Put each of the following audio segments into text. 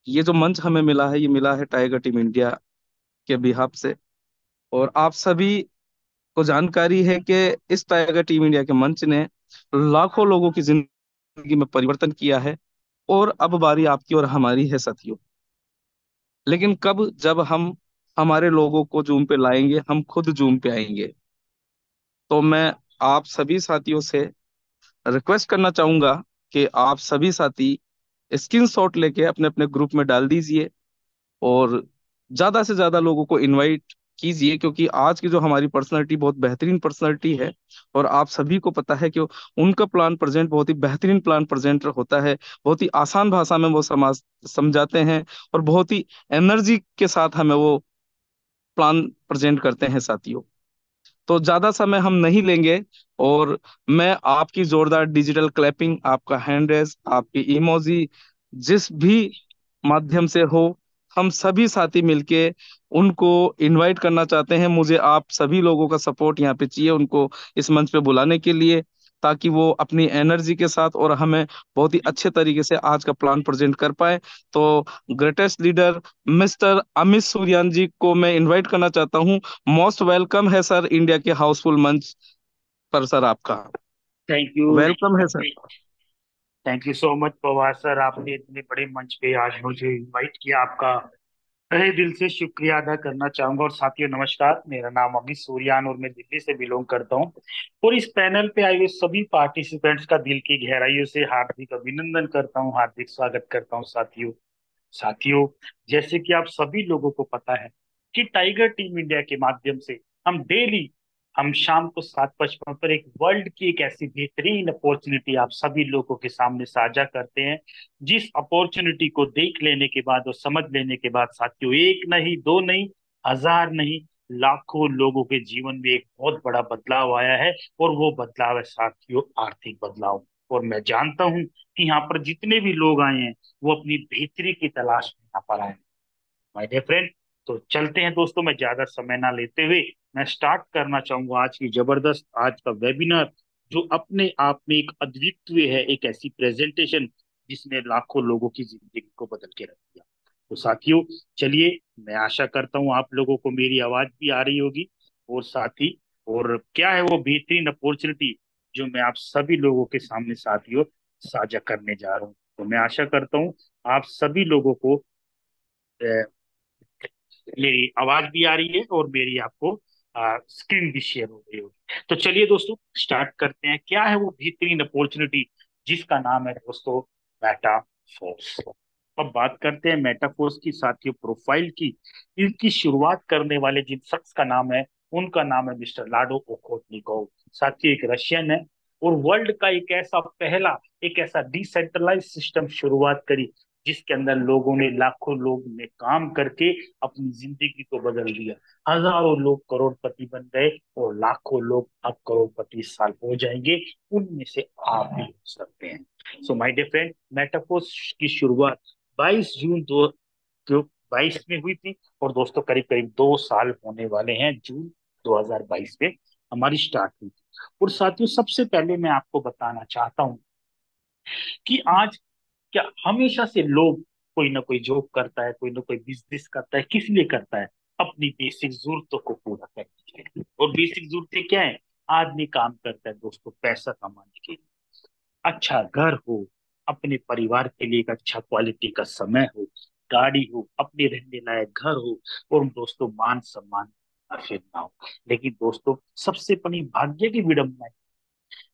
ये जो मंच हमें मिला है, ये मिला है टाइगर टीम इंडिया के बिहाफ से। और आप सभी को जानकारी है कि इस टाइगर टीम इंडिया के मंच ने लाखों लोगों की जिंदगी में परिवर्तन किया है। और अब बारी आपकी और हमारी है साथियों। लेकिन कब? जब हम हमारे लोगों को जूम पे लाएंगे, हम खुद जूम पे आएंगे। तो मैं आप सभी साथियों से रिक्वेस्ट करना चाहूंगा कि आप सभी साथी स्क्रीनशॉट लेके अपने अपने ग्रुप में डाल दीजिए और ज्यादा से ज्यादा लोगों को इनवाइट कीजिए, क्योंकि आज की जो हमारी पर्सनालिटी बहुत बेहतरीन पर्सनालिटी है। और आप सभी को पता है कि उनका प्लान प्रेजेंट बहुत ही बेहतरीन प्लान प्रेजेंट होता है। बहुत ही आसान भाषा में वो समाज समझाते हैं और बहुत ही एनर्जी के साथ हमें वो प्लान प्रेजेंट करते हैं साथियों। तो ज्यादा समय हम नहीं लेंगे। और मैं आपकी जोरदार डिजिटल क्लैपिंग, आपका हैंड रेस, आपकी इमोजी, जिस भी माध्यम से हो, हम सभी साथी मिलके उनको इनवाइट करना चाहते हैं। मुझे आप सभी लोगों का सपोर्ट यहाँ पे चाहिए उनको इस मंच पे बुलाने के लिए, ताकि वो अपनी एनर्जी के साथ और हमें बहुत ही अच्छे तरीके से आज का प्लान प्रेजेंट कर पाए। तो ग्रेटेस्ट लीडर मिस्टर अमित सूर्यान जी को मैं इनवाइट करना चाहता हूँ। मोस्ट वेलकम है सर इंडिया के हाउसफुल मंच पर सर आपका। Thank you. वेलकम है sir. Thank you so much Pawar sir, आपने इतने बड़े मंच पे आज मुझे इनवाइट किया। आपका तहे दिल से शुक्रिया अदा करना चाहूंगा। और साथियों नमस्कार, मेरा नाम अमित सूर्यान और मैं दिल्ली से बिलोंग करता हूं। और इस पैनल पे आए हुए सभी पार्टिसिपेंट्स का दिल की गहराइयों से हार्दिक अभिनंदन करता हूं, हार्दिक स्वागत करता हूं। साथियों साथियों जैसे कि आप सभी लोगों को पता है कि टाइगर टीम इंडिया के माध्यम से हम शाम को 7:55 पर एक वर्ल्ड की एक ऐसी बेहतरीन अपॉर्चुनिटी आप सभी लोगों के सामने साझा करते हैं, जिस अपॉर्चुनिटी को देख लेने के बाद और समझ लेने के बाद साथियों, एक नहीं, दो नहीं, हजार नहीं, लाखों लोगों के जीवन में एक बहुत बड़ा बदलाव आया है। और वो बदलाव है साथियों आर्थिक बदलाव। और मैं जानता हूं कि यहाँ पर जितने भी लोग आए हैं वो अपनी बेहतरी की तलाश में यहाँ पर आए हैं, माय डियर फ्रेंड। तो चलते हैं दोस्तों, मैं ज्यादा समय ना लेते हुए मैं स्टार्ट करना चाहूंगा आज की जबरदस्त आज का वेबिनार, जो अपने आप में एक अद्वितीय है, एक ऐसी प्रेजेंटेशन जिसने लाखों लोगों की जिंदगी को बदल के रख दिया। तो साथियों चलिए, मैं आशा करता हूँ आप लोगों को मेरी आवाज भी आ रही होगी। और साथ ही और क्या है वो बेहतरीन अपॉर्चुनिटी जो मैं आप सभी लोगों के सामने साथियों साझा करने जा रहा हूँ। तो मैं आशा करता हूँ आप सभी लोगों को मेरी आवाज भी आ रही है और मेरी आपको स्क्रीन भी शेयर हो रही होगी। तो चलिए दोस्तों स्टार्ट करते हैं। क्या है वो बेहतरीन अपॉर्चुनिटी जिसका नाम है दोस्तों मेटाफोर्स। अब बात करते हैं मेटाफोर्स की साथियों प्रोफाइल की। इनकी शुरुआत करने वाले जिन शख्स का नाम है उनका नाम है मिस्टर लाडो ओखोटनिकोव। साथियों एक रशियन है और वर्ल्ड का एक ऐसा डिसेंट्रलाइज सिस्टम शुरुआत करी जिसके अंदर लोगों ने, लाखों लोग ने काम करके अपनी जिंदगी को बदल दिया। हजारों लोग करोड़पति बन गए और लाखों लोग अब करोड़पति इस साल हो जाएंगे। उनमें से आप भी हो सकते हैं। So my dear friend, Metaforce की शुरुआत 22 जून दो जो 22 में हुई थी। और दोस्तों करीब करीब 2 साल होने वाले हैं, जून 2022 में हमारी स्टार्ट हुई थी। और साथियों सबसे पहले मैं आपको बताना चाहता हूं कि आज क्या हमेशा से लोग कोई ना कोई जॉब करता है, कोई ना कोई बिजनेस करता है, किस लिए करता है? अपनी बेसिक जरूरतों को पूरा करने के लिए। और बेसिक जरूरतें क्या है? आदमी काम करता है दोस्तों पैसा कमाने के लिए, अच्छा घर हो, अपने परिवार के लिए एक अच्छा क्वालिटी का समय हो, गाड़ी हो, अपने रहने लायक घर हो, और दोस्तों मान सम्मान फिरना हो। लेकिन दोस्तों सबसे बड़ी भाग्य की विडंबना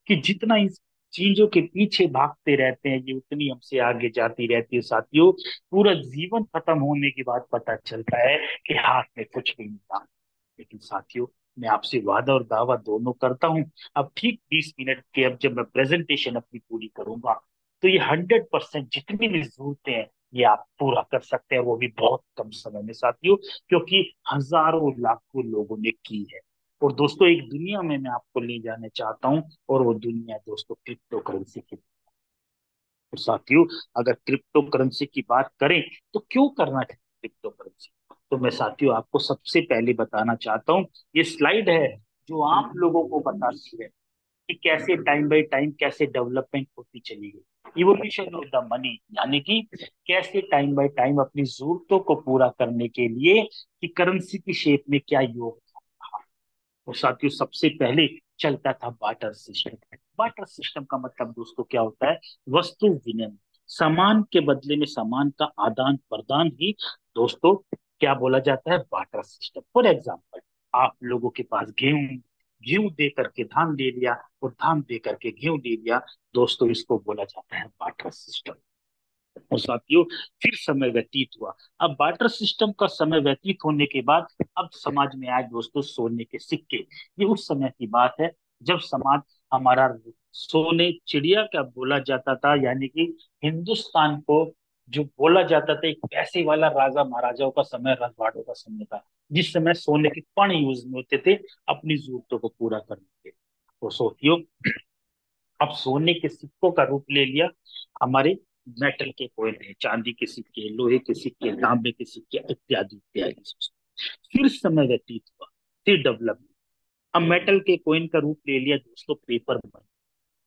कि जितना इस चीजों के पीछे भागते रहते हैं ये उतनी हमसे आगे जाती रहती है। साथियों पूरा जीवन खत्म होने के बाद पता चलता है कि हाथ में कुछ भी नहीं था। लेकिन साथियों मैं आपसे वादा और दावा दोनों करता हूं, अब ठीक 20 मिनट के अब जब मैं प्रेजेंटेशन अपनी पूरी करूंगा तो ये 100% जितनी भी जरूरतें हैं ये आप पूरा कर सकते हैं, वो भी बहुत कम समय में साथियों, क्योंकि हजारों लाखों लोगों ने की है। और दोस्तों एक दुनिया में मैं आपको ले जाने चाहता हूं, और वो दुनिया है दोस्तों क्रिप्टो करेंसी की। और साथियों अगर क्रिप्टो करेंसी की बात करें तो क्यों करना चाहिए क्रिप्टो करेंसी, तो मैं साथियों आपको सबसे पहले बताना चाहता हूँ। ये स्लाइड है जो आप लोगों को बताती है कि कैसे टाइम बाय टाइम कैसे डेवलपमेंट होती चली गई। इवोल्यूशन ऑफ द मनी, यानी कि कैसे टाइम बाय टाइम अपनी जरूरतों को पूरा करने के लिए कि करेंसी की शेप में क्या योगदान रहा। और साथियों सबसे पहले चलता था बार्टर सिस्टम। बार्टर सिस्टम का मतलब दोस्तों क्या होता है? वस्तु विनिमय, सामान के बदले में सामान का आदान प्रदान ही दोस्तों क्या बोला जाता है? Barter system. फॉर एग्जाम्पल, आप लोगों के पास गेहूं, गेहूं दे करके धान ले लिया और धान दे करके गेहूं ले लिया, दोस्तों इसको बोला जाता है बार्टर सिस्टम। और साथियों फिर समय व्यतीत हुआ। अब बार्टर सिस्टम का समय व्यतीत होने के बाद अब समाज में आए दोस्तों सोने के सिक्के। ये उस समय की बात है जब समाज हमारा सोने चिड़िया क्या बोला जाता था, यानी कि हिंदुस्तान को जो बोला जाता था, एक पैसे वाला राजा महाराजाओं का समय, रजवाड़ों का समय था, जिस समय सोने के कण यूज में होते थे अपनी जरूरतों को पूरा करने के। तो सोचियो अब सोने के सिक्कों का रूप ले लिया हमारे मेटल के कोयन है, चांदी के सिक्के, लोहे के सिक्के, तांबे के सिक्के, इत्यादि इत्यादि। फिर समय व्यतीत हुआ, फिर डेवलपमेंट। अब मेटल के कोइन का रूप ले लिया दोस्तों पेपर मनी,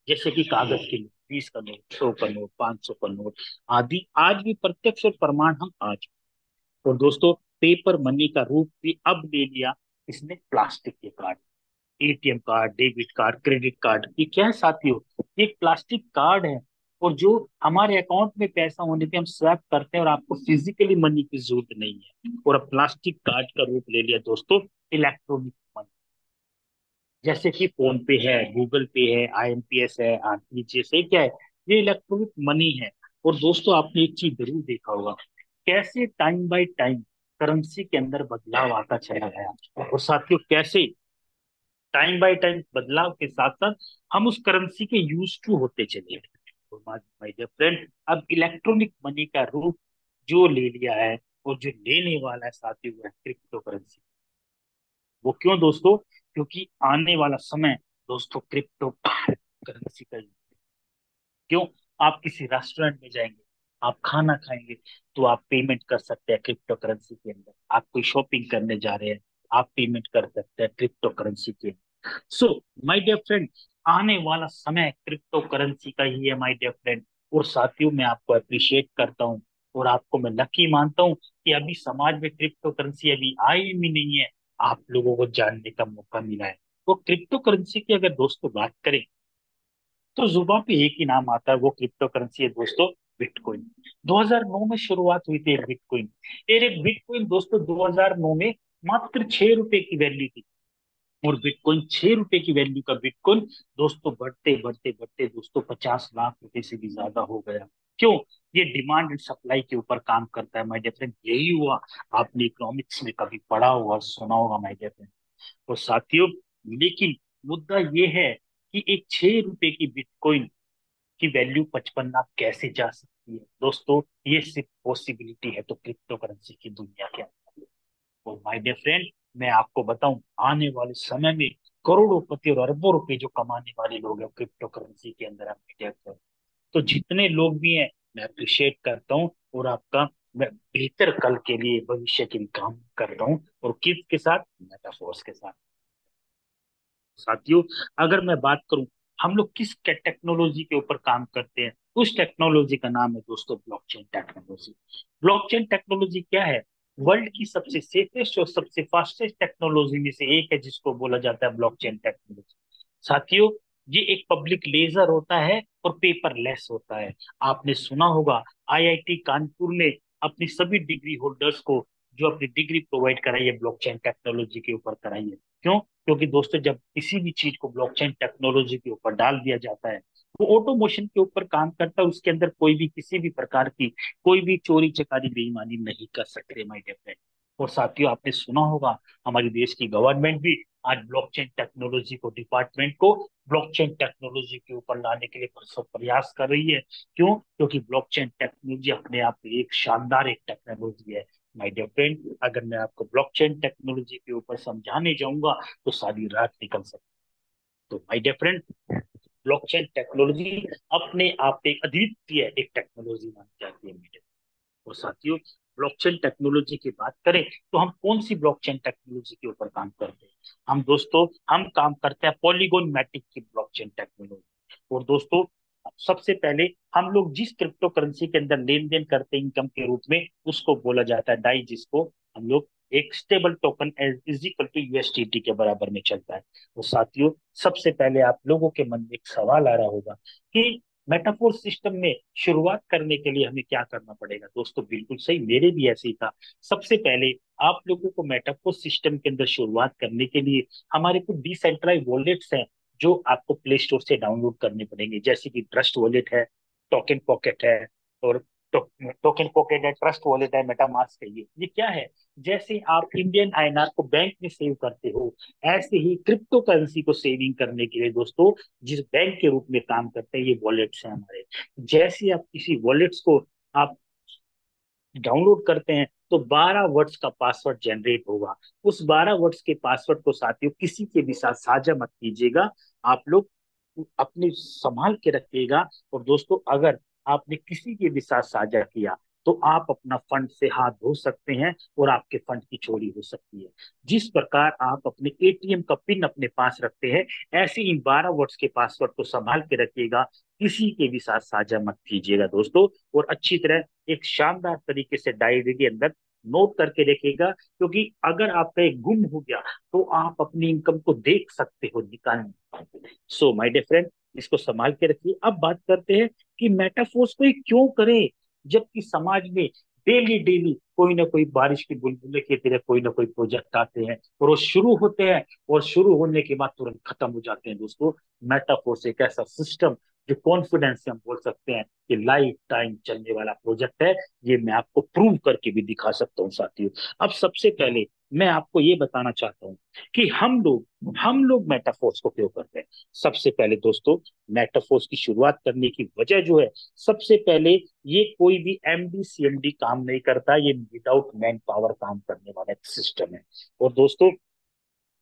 जैसे कि कागज के नोट, 20 का नोट, 100 का नोट, 500 का नोट आदि। आज भी प्रत्यक्ष और प्रमाण हम आज। और दोस्तों पेपर मनी का रूप भी अब ले लिया इसने प्लास्टिक के card, ATM card, debit card, credit card. ये क्या है साथियों? ये एक प्लास्टिक कार्ड है, और जो हमारे अकाउंट में पैसा होने पे हम स्वैप करते हैं और आपको फिजिकली मनी की जरूरत नहीं है। और अब प्लास्टिक कार्ड का रूप ले लिया दोस्तों इलेक्ट्रॉनिक मनी, जैसे कि फोन पे है, गूगल पे है, आईएमपीएस है, आरटीजीएस है, क्या है? ये इलेक्ट्रॉनिक मनी है। और दोस्तों आपने एक चीज जरूर देखा होगा, कैसे टाइम बाय टाइम करेंसी के अंदर बदलाव आता चला गया। और साथियों कैसे टाइम बाय टाइम बदलाव के साथ साथ हम उस करेंसी के यूज टू होते चले गए। माय डियर फ्रेंड, अब इलेक्ट्रॉनिक मनी का रूप जो ले लिया है और जो लेने वाला है साथियों वो है क्रिप्टो करेंसी। वो क्यों दोस्तों? क्योंकि आने वाला समय दोस्तों क्रिप्टो करेंसी का ही। क्यों? आप किसी रेस्टोरेंट में जाएंगे, आप खाना खाएंगे, तो आप पेमेंट कर सकते हैं क्रिप्टो करेंसी के अंदर। आप कोई शॉपिंग करने जा रहे हैं, आप पेमेंट कर सकते हैं क्रिप्टो करेंसी के। सो माय डियर फ्रेंड, आने वाला समय क्रिप्टो करेंसी का ही है माय डियर फ्रेंड। और साथियों मैं आपको अप्रिशिएट करता हूँ और आपको मैं लकी मानता हूँ कि अभी समाज में क्रिप्टो करेंसी अभी आई भी नहीं है, आप लोगों को जानने का मौका मिला है। तो क्रिप्टो करेंसी की अगर दोस्तों बात करें तो जुबान पे एक ही नाम आता है, वो क्रिप्टो करेंसी है दोस्तों, बिटकॉइन। 2009 में शुरुआत हुई थी एक बिटकॉइन। एक बिटकॉइन दोस्तों 2009 में मात्र 6 रुपए की वैल्यू थी। और बिटकॉइन 6 रुपए की वैल्यू का बिटकॉइन दोस्तों बढ़ते बढ़ते बढ़ते दोस्तों 50 लाख रुपए से भी ज्यादा हो गया। क्यों? ये डिमांड एंड सप्लाई के ऊपर काम करता है माय डियर फ्रेंड। यही हुआ, आपने इकोनॉमिक्स में कभी पढ़ा होगा, सुना होगा माय डियर फ्रेंड। तो साथियों लेकिन मुद्दा ये है कि एक 6 रुपए की बिटकॉइन की वैल्यू 55 लाख कैसे जा सकती है दोस्तों? ये सिर्फ पॉसिबिलिटी है तो क्रिप्टो करेंसी की दुनिया के अंदर। और माय डियर फ्रेंड मैं आपको बताऊं, आने वाले समय में करोड़ों और अरबों रुपए जो कमाने वाले लोग हैं क्रिप्टो करेंसी के अंदर आप देखते। तो जितने लोग भी हैं मैं अप्रिशिएट करता हूँ और आपका मैं बेहतर कल के लिए, भविष्य के लिए काम करता हूँ। और किसके साथ? मेटाफोर्स के साथ। साथियों अगर मैं बात करूं हम लोग किस टेक्नोलॉजी के ऊपर काम करते हैं, उस टेक्नोलॉजी का नाम है दोस्तों ब्लॉकचेन टेक्नोलॉजी। ब्लॉकचेन टेक्नोलॉजी क्या है? वर्ल्ड की सबसे सेफेस्ट और सबसे फास्टेस्ट टेक्नोलॉजी में से एक है, जिसको बोला जाता है ब्लॉकचेन टेक्नोलॉजी। साथियों ये एक पब्लिक लेजर होता है और पेपरलेस होता है। आपने सुना होगा आईआईटी कानपुर ने अपनी सभी डिग्री होल्डर्स को जो अपनी डिग्री प्रोवाइड कराई है ब्लॉकचेन टेक्नोलॉजी के ऊपर कराई है। क्यों? क्योंकि दोस्तों जब किसी भी चीज को ब्लॉकचेन टेक्नोलॉजी के ऊपर डाल दिया जाता है, वो ऑटोमोशन के ऊपर काम करता है, उसके अंदर कोई भी किसी भी प्रकार की कोई भी चोरी चकारी बेईमानी नहीं कर सकते माय डियर फ्रेंड। और साथियों आपने सुना होगा हमारी देश की गवर्नमेंट भी आज ब्लॉकचेन टेक्नोलॉजी को, डिपार्टमेंट को ब्लॉकचेन टेक्नोलॉजी के ऊपर लाने के लिए भरसक प्रयास कर रही है। क्यों? क्योंकि ब्लॉकचेन टेक्नोलॉजी अपने आप में एक शानदार एक टेक्नोलॉजी है माय डियर फ्रेंड। अगर मैं आपको ब्लॉकचेन टेक्नोलॉजी के ऊपर समझाने जाऊंगा तो सारी रात निकल सकती है। तो my dear friend blockchain technology अपने आप में एक अद्वितीय एक टेक्नोलॉजी मानी जाती है मेरे। और साथियों ब्लॉकचेन टेक्नोलॉजी की बात करें तो हम कौन सी ब्लॉकचेन टेक्नोलॉजी के ऊपर काम करते हैं? हम दोस्तों हम काम करते हैं पॉलीगोन मैटिक की ब्लॉकचेन टेक्नोलॉजी। और दोस्तों सबसे पहले हम लोग जिस क्रिप्टो करेंसी के अंदर लेन देन करते हैं इनकम के रूप में, उसको बोला जाता है डाई, जिसको हम लोग एक stable token is equal to USDT के बराबर में चलता है। तो साथियों, सबसे पहले आप लोगों के मन में एक सवाल आ रहा होगा कि मेटाफोर सिस्टम में शुरुआत करने के लिए हमें क्या करना पड़ेगा। दोस्तों बिल्कुल सही, मेरे भी ऐसे ही था। सबसे पहले आप लोगों को मेटाफोर सिस्टम के अंदर शुरुआत करने के लिए हमारे कुछ डिसेंट्रलाइज वॉलेट्स हैं जो आपको प्ले स्टोर से डाउनलोड करने पड़ेंगे, जैसे कि ट्रस्ट वॉलेट है, टोकन पॉकेट है, और टोकन पॉकेट है, ट्रस्ट वॉलेट है, मेटामास्क है। ये क्या है? जैसे आप इंडियन आईएनआर को बैंक में सेव करते हो, ऐसे ही क्रिप्टो करेंसी को सेविंग करने के लिए दोस्तों जिस बैंक के रूप में काम करते हैं, ये वॉलेट्स हैं हमारे। जैसे आप किसी वॉलेट्स को आप डाउनलोड करते हैं तो 12 वर्ड्स का पासवर्ड जनरेट होगा। उस 12 वर्ड्स के पासवर्ड को साथियों किसी के भी साथ साझा मत कीजिएगा, आप लोग अपने संभाल के रखिएगा। और दोस्तों अगर आपने किसी के भी साथ साझा किया तो आप अपना फंड से हाथ धो सकते हैं और आपके फंड की चोरी हो सकती है। जिस प्रकार आप अपने एटीएम का पिन अपने पास रखते हैं, ऐसे इन 12 वर्ड्स के पासवर्ड को संभाल के रखिएगा, किसी के भी साथ साझा मत कीजिएगा दोस्तों। और अच्छी तरह एक शानदार तरीके से डायरी के अंदर नोट करके रखिएगा, क्योंकि अगर आपका एक गुम हो गया तो आप अपनी इनकम को देख सकते हो निकालने। सो माय डियर फ्रेंड, इसको संभाल के रखिए। अब बात करते हैं कि मेटाफोर्स को ये क्यों करें, जबकि समाज में डेली डेली कोई ना कोई बारिश की बुलबुले की तरह कोई ना कोई प्रोजेक्ट आते हैं और वो शुरू होते हैं और शुरू होने के बाद तुरंत खत्म हो जाते हैं। दोस्तों मेटाफोर्स एक ऐसा सिस्टम जो कॉन्फिडेंस से हम बोल सकते हैं कि लाइफ टाइम चलने वाला प्रोजेक्ट है। ये मैं आपको प्रूव करके भी दिखा सकता हूँ साथियों। अब सबसे पहले मैं आपको ये बताना चाहता हूँ कि हम लोग मेटाफोर्स को क्यों करते हैं। सबसे पहले दोस्तों, मेटाफोर्स की शुरुआत करने की वजह जो है, सबसे पहले ये कोई भी एमडी सीएमडी काम नहीं करता, ये विदाउट मैन पावर काम करने वाला एक सिस्टम है। और दोस्तों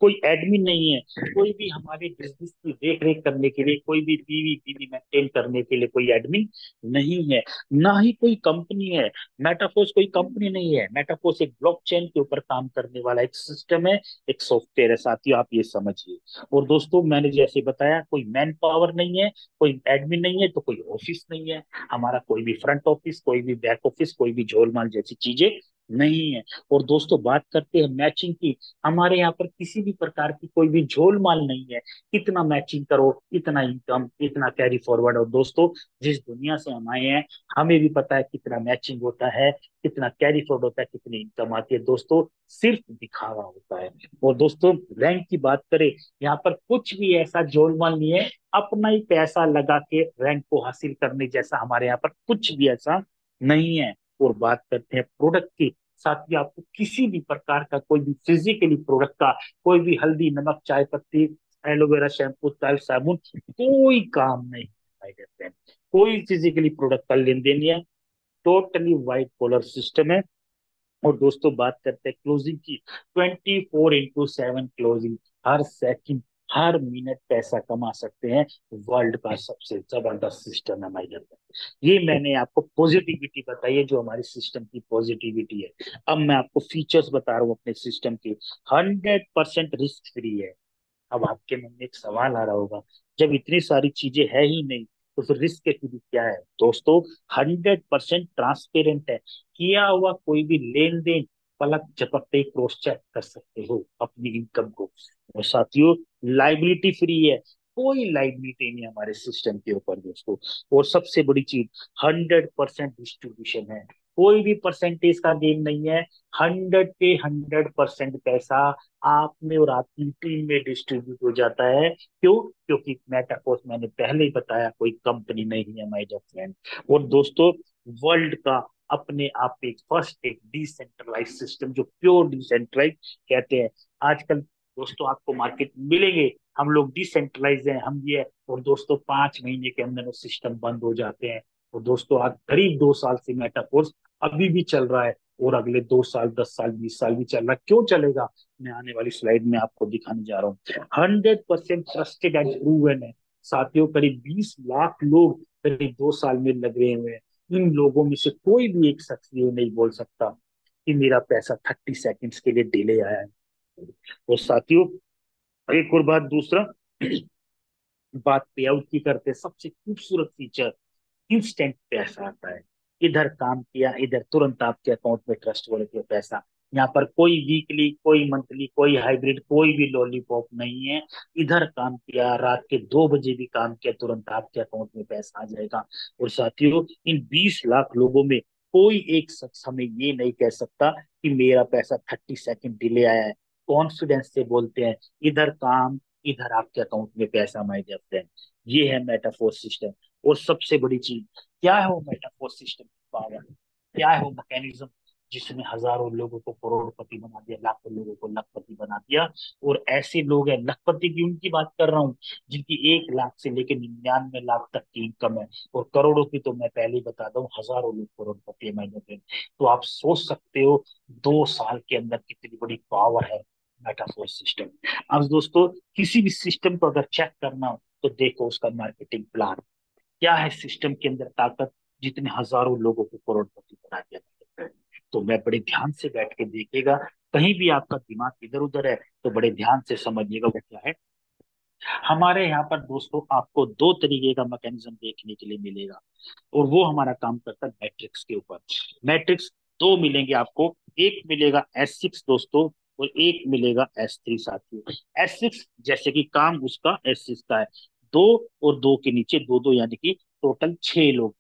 कोई एडमिन नहीं है, कोई भी हमारे बिजनेस की देख रेख करने के लिए, कोई भी टीवी टीवी मेंटेन करने के लिए कोई एडमिन नहीं है, ना ही कोई कंपनी है। मेटाफोर्स कोई कंपनी नहीं है, मेटाफोर्स एक ब्लॉकचेन के ऊपर काम करने वाला एक सिस्टम है, एक सॉफ्टवेयर है साथियों, आप ये समझिए। और दोस्तों मैंने जैसे बताया, कोई मैन पावर नहीं है, कोई एडमिन नहीं है, तो कोई ऑफिस नहीं है हमारा, कोई भी फ्रंट ऑफिस, कोई भी बैक ऑफिस, कोई भी झोलमाल जैसी चीजें नहीं है। और दोस्तों बात करते हैं मैचिंग की, हमारे यहाँ पर किसी भी प्रकार की कोई भी झोलमाल नहीं है। इतना मैचिंग करो, इतना इनकम, इतना कैरी फॉरवर्ड। और दोस्तों जिस दुनिया से हम आए हैं, हमें भी पता है कितना मैचिंग होता है, कितना कैरी फॉरवर्ड होता है, कितनी इनकम आती है। दोस्तों सिर्फ दिखावा होता है। और दोस्तों रैंक की बात करें, यहाँ पर कुछ भी ऐसा झोलमाल नहीं है, अपना ही पैसा लगा के रैंक को हासिल करने जैसा हमारे यहाँ पर कुछ भी ऐसा नहीं है। और बात करते हैं प्रोडक्ट की, साथ ही आपको किसी भी प्रकार का कोई भी फिजिकली प्रोडक्ट का, कोई भी हल्दी नमक चाय पत्ती एलोवेरा शैम्पू तेल साबुन, कोई काम नहीं दिखाई देते हैं, कोई फिजिकली प्रोडक्ट का लेन देन नहीं है। टोटली व्हाइट कॉलर सिस्टम है। और दोस्तों बात करते हैं क्लोजिंग की, 24/7 क्लोजिंग, हर सेकंड हर मिनट पैसा कमा सकते हैं। वर्ल्ड का सबसे जबरदस्त सिस्टम है हमारे घर में। ये मैंने आपको पॉजिटिविटी बताई है, जो हमारे सिस्टम की पॉजिटिविटी है। अब मैं आपको फीचर्स बता रहा हूँ अपने सिस्टम के। 100% रिस्क फ्री है। अब आपके मन में एक सवाल आ रहा होगा, जब इतनी सारी चीजें है ही नहीं तो फिर रिस्क की भी क्या है। दोस्तों 100% ट्रांसपेरेंट है, किया हुआ कोई भी लेन देन पलक झपकते ही क्रॉस चेक कर सकते हो अपनी इनकम को। और साथियों लाइबिलिटी फ्री है, कोई लाइबिलिटी नहीं है हमारे सिस्टम के ऊपर दोस्तों। और सबसे बड़ी चीज, 100% डिस्ट्रीब्यूशन है, कोई भी परसेंटेज का गेम नहीं है। 100 पे 100% पैसा आप में और आपकी टीम में डिस्ट्रीब्यूट हो जाता है। क्यों? क्योंकि मेटाफोर्स मैंने पहले ही बताया कोई कंपनी नहीं है माय डियर फ्रेंड। और दोस्तों वर्ल्ड का अपने आप एक फर्स्ट एक डिसेंट्रलाइज सिस्टम, जो प्योर डिसेंट्रलाइज कहते हैं। आजकल दोस्तों आपको मार्केट मिलेंगे, हम लोग डिसेंट्रलाइज हैं, हम ये, और दोस्तों 5 महीने के अंदर वो सिस्टम बंद हो जाते हैं। और दोस्तों आज करीब 2 साल से मेटाफोर्स अभी भी चल रहा है, और अगले 2 साल 10 साल 20 साल भी चल रहा है। क्यों चलेगा, मैं आने वाली स्लाइड में आपको दिखाने जा रहा हूँ। 100% ट्रस्टेड एंड प्रूवन है साथियों। करीब 20 लाख लोग करीब 2 साल में लगे हुए हैं। इन लोगों में से कोई भी एक शख्स ये नहीं बोल सकता कि मेरा पैसा 30 सेकेंड्स के लिए डिले आया है। और साथियों एक और बात, दूसरा बात पे आउट की करते, सबसे खूबसूरत फीचर, इंस्टेंट पैसा आता है। इधर काम किया, इधर तुरंत आपके अकाउंट में ट्रस्ट वॉलेट में पैसा। यहाँ पर कोई वीकली, कोई मंथली, कोई हाइब्रिड, कोई भी लॉलीपॉप नहीं है। इधर काम किया, रात के 2 बजे भी काम किया, तुरंत आपके अकाउंट में पैसा आ जाएगा। और साथियों, इन 20 लाख लोगों में कोई एक शख्स हमें ये नहीं कह सकता कि मेरा पैसा 30 सेकंड डिले आया है। कॉन्फिडेंस से बोलते हैं, इधर काम, इधर आपके अकाउंट में पैसा, माय डियर फ्रेंड। ये है मेटाफोर सिस्टम। और सबसे बड़ी चीज, क्या है वो मेटाफोर सिस्टम की पावर, क्या है वो मैकेनिज्म जिसने हजारों लोगों को करोड़पति बना दिया, लाखों लोगों को लखपति बना दिया। और ऐसे लोग हैं, लखपति की उनकी बात कर रहा हूँ जिनकी 1 लाख से लेकर 99 लाख तक की इनकम है। और करोड़ों की तो मैं पहले ही बता दूं, हजारों लोग करोड़पति है महीने पे। तो आप सोच सकते हो 2 साल के अंदर कितनी बड़ी पावर है मेटाफोर सिस्टम। अब दोस्तों, किसी भी सिस्टम को अगर चेक करना हो तो देखो उसका मार्केटिंग प्लान, क्या है सिस्टम के अंदर ताकत, जितने हजारों लोगों को करोड़पति बना दिया। तो मैं बड़े ध्यान से बैठ के देखिएगा, कहीं भी आपका दिमाग इधर उधर है तो बड़े ध्यान से समझिएगा वो क्या है। हमारे यहाँ पर दोस्तों आपको 2 तरीके का मैकेनिज्म देखने के लिए मिलेगा, और वो हमारा काम करता है मैट्रिक्स के ऊपर। मैट्रिक्स 2 मिलेंगे आपको, एक मिलेगा S6 दोस्तों, और एक मिलेगा S3 साथियों। S6 जैसे कि काम उसका S6 का है, 2 और 2 के नीचे 2 2, यानी कि टोटल 6 लोग।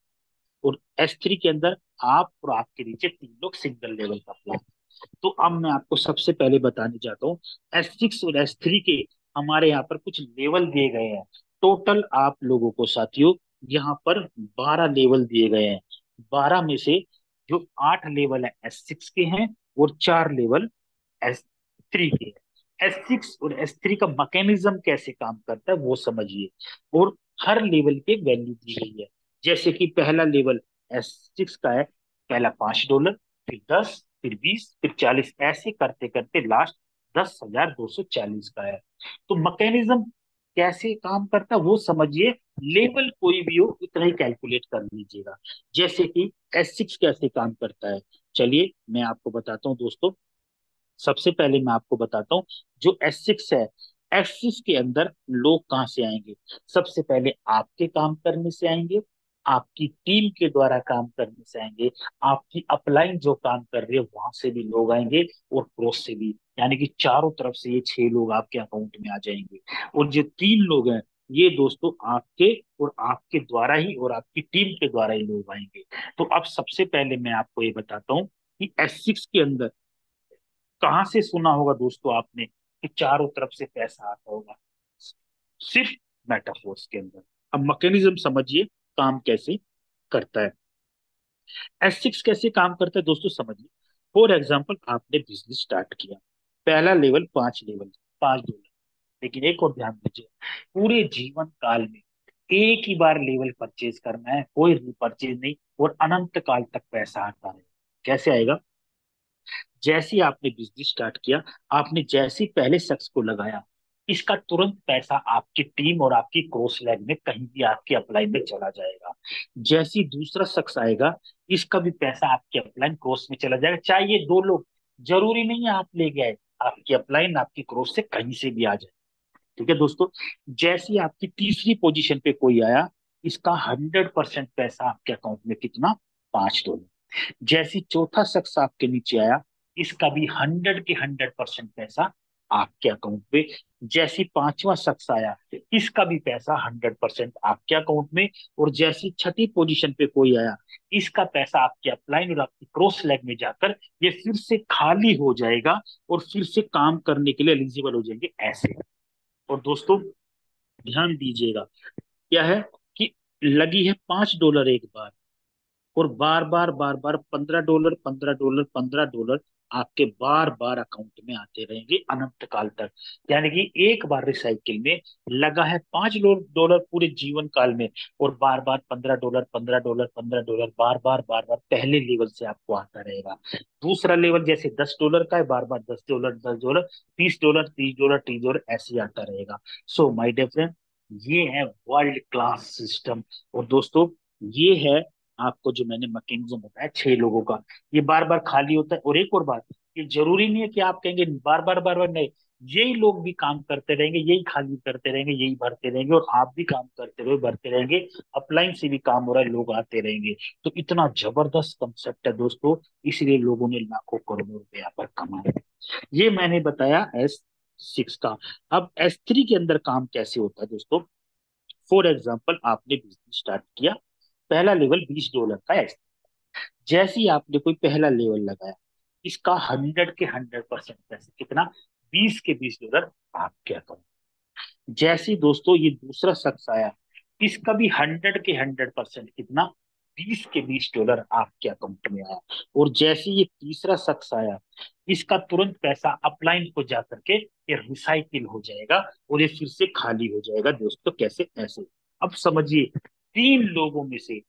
और S3 के अंदर आप और आपके नीचे 3 लोग, सिंगल लेवल का प्लान। तो अब मैं आपको सबसे पहले बताने चाहता हूँ, S6 और S3 के हमारे यहाँ पर कुछ लेवल दिए गए हैं। टोटल आप लोगों को साथियों यहाँ पर 12 लेवल दिए गए हैं। 12 में से जो 8 लेवल है S6 के हैं, और 4 लेवल S3 के हैं। S6 और S3 का मैकेनिज्म कैसे काम करता है वो समझिए। और हर लेवल की एक वैल्यू दी गई है। जैसे कि पहला लेवल S6 का है, पहला $5, फिर 10, फिर 20, फिर 40, ऐसे करते करते लास्ट 10,240 का है। तो मैकेनिज्म कैसे काम करता है वो समझिए। लेवल कोई भी हो इतना ही कैलकुलेट कर लीजिएगा। जैसे कि S6 कैसे काम करता है, चलिए मैं आपको बताता हूँ दोस्तों। सबसे पहले मैं आपको बताता हूँ, जो S6 है, S6 के अंदर लोग कहाँ से आएंगे। सबसे पहले आपके काम करने से आएंगे, आपकी टीम के द्वारा काम करने से आएंगे, आपकी अपलाइन जो काम कर रही है वहां से भी लोग आएंगे, और क्रॉस से भी, यानी कि चारों तरफ से ये 6 लोग आपके अकाउंट में आ जाएंगे। और जो 3 लोग हैं, ये दोस्तों आपके और आपके द्वारा ही और आपकी टीम के द्वारा ही लोग आएंगे। तो अब सबसे पहले मैं आपको ये बताता हूँ कि S6 के अंदर कहां से सुना होगा दोस्तों आपने कि चारों तरफ से पैसा आता होगा, सिर्फ मेटाफोर्स के अंदर। अब मैकेनिज्म समझिए काम कैसे करता है। S6 कैसे काम करता है दोस्तों समझिए। फॉर एग्जाम्पल, आपने बिजनेस स्टार्ट किया, पहला लेवल 5 लेवल, $5। लेकिन एक और ध्यान दीजिए, पूरे जीवन काल में एक ही बार लेवल परचेज करना है, कोई परचेज नहीं, और अनंत काल तक पैसा आता है। कैसे आएगा, जैसे ही आपने बिजनेस स्टार्ट किया, आपने जैसे ही पहले शख्स को लगाया, इसका तुरंत पैसा आपकी टीम और आपकी क्रॉस लैब में कहीं भी आपके अपलाइन में चला जाएगा। जैसे ही दूसरा शख्स आएगा, इसका भी पैसा आपके अपलाइन क्रॉस में चला जाएगा। चाहे ये 2 लोग, जरूरी नहीं है आप ले गए, आपकी अपलाइन आपकी क्रॉस से कहीं से भी आ जाए। ठीक है दोस्तों। जैसे ही आपकी तीसरी पोजीशन पे कोई आया, इसका 100% पैसा आपके अकाउंट में कितना, $5। जैसी चौथा शख्स आपके नीचे आया, इसका भी 100 के 100% पैसा आपके अकाउंट पे। जैसी पांचवा शख्स आया, इसका भी पैसा 100% आपके अकाउंट में। और जैसी छठी पोजीशन पे कोई आया, इसका पैसा आपके अपलाइन और आपकी क्रॉस लेग में जाकर ये फिर से खाली हो जाएगा, और फिर से काम करने के लिए एलिजिबल हो जाएंगे ऐसे। और दोस्तों ध्यान दीजिएगा, क्या है कि लगी है $5 एक बार, और बार बार 15 डॉलर, $15, $15 आपके बार बार अकाउंट में आते रहेंगे अनंत काल तक। यानी कि एक बार रिसाइकिल में लगा है $5 पूरे जीवन काल में, और बार बार $15, $15, $15 बार बार पहले लेवल से आपको आता रहेगा। दूसरा लेवल जैसे $10 का है, बार बार $10, $10, $30, $30, $30 ऐसे ही आता रहेगा। सो माय डियर फ्रेंड, ये है वर्ल्ड क्लास सिस्टम। और दोस्तों, ये है आपको जो मैंने मैकेनिज्म बताया 6 लोगों का, ये बार बार खाली होता है। और एक और बात, ये जरूरी नहीं है कि आप कहेंगे बार बार नहीं, यही लोग भी काम करते रहेंगे, यही खाली करते रहेंगे, यही भरते रहेंगे, और आप भी काम करते रहो, भरते रहेंगे। अपलाइन से भी काम हो रहा है, लोग आते रहेंगे। तो इतना जबरदस्त कंसेप्ट है दोस्तों, इसलिए लोगों ने लाखों करोड़ों रुपए यहाँ पर कमाए। ये मैंने बताया S6 का। अब S3 के अंदर काम कैसे होता है दोस्तों। फॉर एग्जाम्पल, आपने बिजनेस स्टार्ट किया, पहला लेवल $20 का है। जैसे ही आपने कोई पहला लेवल लगाया, इसका 100 के 100% पैसे, कितना, 20 के 20 डॉलर आपके अकाउंट। जैसे ही दोस्तों ये दूसरा शख्स आया, इसका भी 100 के 100%, कितना, 20 के 20 डॉलर आपके अकाउंट में आया। और जैसे ही ये तीसरा शख्स आया, इसका तुरंत पैसा अपलाइन को जा करके ये रिसाइकिल हो जाएगा, और ये फिर से खाली हो जाएगा दोस्तों। कैसे, ऐसे। अब समझिए, तीन लोगों में से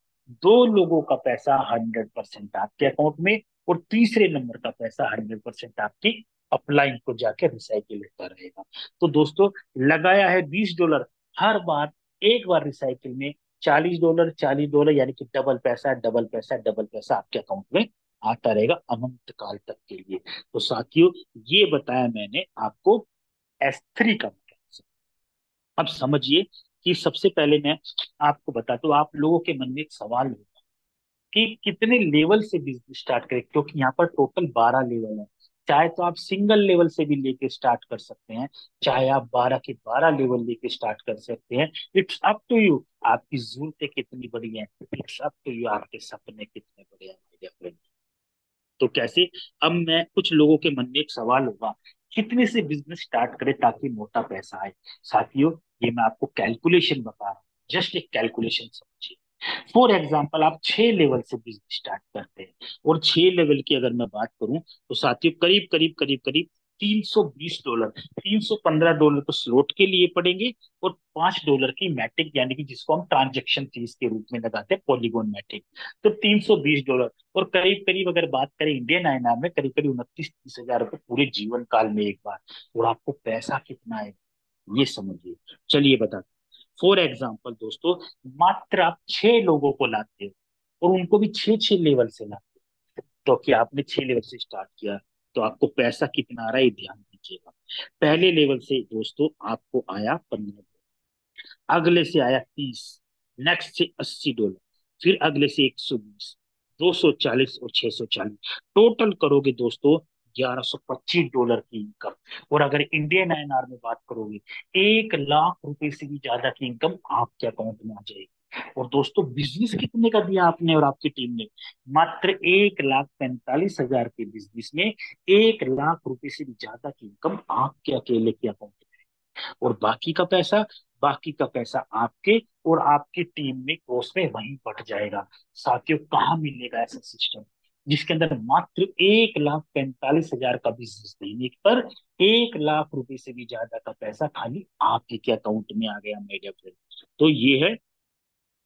दो लोगों का पैसा 100% आपके अकाउंट में, और तीसरे नंबर का पैसा 100% आपकी अपलाइन को जाके रिसाइकिल होता रहेगा। तो दोस्तों, लगाया है $20, हर बार एक बार रिसाइकिल में $40, $40, यानी कि डबल पैसा, डबल पैसा, डबल पैसा आपके अकाउंट में आता रहेगा अनंत काल तक के लिए। तो साथियों, ये बताया मैंने आपको S3 का मतलब। अब समझिए कि सबसे पहले मैं आपको बता दूं, आप लोगों के मन में एक सवाल होगा कि कितने लेवल से बिजनेस स्टार्ट करें, क्योंकि यहाँ पर टोटल 12 लेवल है। चाहे तो आप सिंगल लेवल से भी लेके स्टार्ट कर सकते हैं, चाहे आप 12 के 12 लेवल लेके स्टार्ट कर सकते हैं। इट्स अप टू यू, आपकी जरूरतें कितनी बड़ी हैं, इट्स अप टू यू, आपके सपने कितने बड़े हैं my dear friend। तो कैसे, अब मैं, कुछ लोगों के मन में एक सवाल होगा, कितने से बिजनेस स्टार्ट करें ताकि मोटा पैसा आए। साथियों, ये मैं आपको कैलकुलेशन बता रहा हूँ, जस्ट एक कैलकुलेशन समझिए। फॉर एग्जाम्पल, आप 6 लेवल से बिजनेस स्टार्ट करते हैं, और 6 लेवल की अगर मैं बात करूं, तो साथियों करीब करीब करीब करीब $320, $315 तो स्लॉट के लिए पड़ेंगे, और $5 की मैटिक, यानी कि जिसको हम ट्रांजेक्शन फीस के रूप में लगाते हैं, पॉलीगॉन मैटिक। तो $320, और करीब करीब अगर बात करें इंडियन INR में, करीब करीब 29-30 हजार रुपए पूरे जीवन काल में एक बार। और आपको पैसा कितना है, ये समझिए। चलिए बता, फॉर एग्जाम्पल दोस्तों, मात्र आप 6 लोगों को लाते हो, और उनको भी 6 6 लेवल से लाते हो, तो क्या आपने 6 लेवल से स्टार्ट किया, तो आपको पैसा कितना आ रहा है, ये ध्यान दीजिएगा। पहले लेवल से दोस्तों आपको आया 15, अगले से आया 30, नेक्स्ट से $80, फिर अगले से 120, 240 और 640, टोटल करोगे दोस्तों $1125 की इनकम। और अगर इंडियन INR में बात करोगे, 1 लाख रुपए से भी ज्यादा की इनकम आपके अकाउंट में आ जाएगी। और दोस्तों, बिजनेस कितने का दिया आपने और आपकी टीम ने, मात्र 1,45,000 के बिजनेस में 1 लाख रुपए से भी ज्यादा की इनकम आपके अकेले के अकाउंट में। और बाकी का पैसा आपके और आपकी टीम में कोर्स में वहीं बट जाएगा। साथियों, कहाँ मिलेगा ऐसा सिस्टम जिसके अंदर मात्र 1,45,000 का बिजनेस देने पर 1 लाख रुपए से भी ज्यादा का पैसा खाली आपके के अकाउंट में आ गया मेरे फ्रेंड। तो ये है,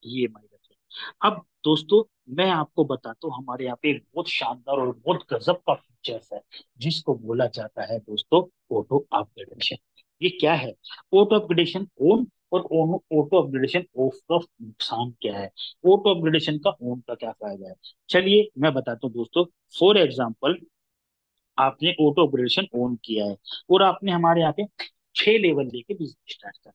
ये मेरे फ्रेंड। अब दोस्तों, मैं आपको बताता हूँ, हमारे यहाँ पे एक बहुत शानदार और बहुत गजब का फीचर्स है, जिसको बोला जाता है दोस्तों ऑटो अपग्रेडेशन। ये क्या है, ऑटो अपग्रेडेशन ऑन और ऑटो अपग्रेडेशन ऑफ का नुकसान क्या है, ऑटो अपग्रेडेशन का ऑन का क्या फायदा है। चलिए मैं बताता हूँ दोस्तों। फॉर एग्जाम्पल, आपने ऑटो अपग्रेडेशन ऑन किया है, और आपने हमारे यहाँ पे 6 लेवल लेके बिजनेस स्टार्ट कर,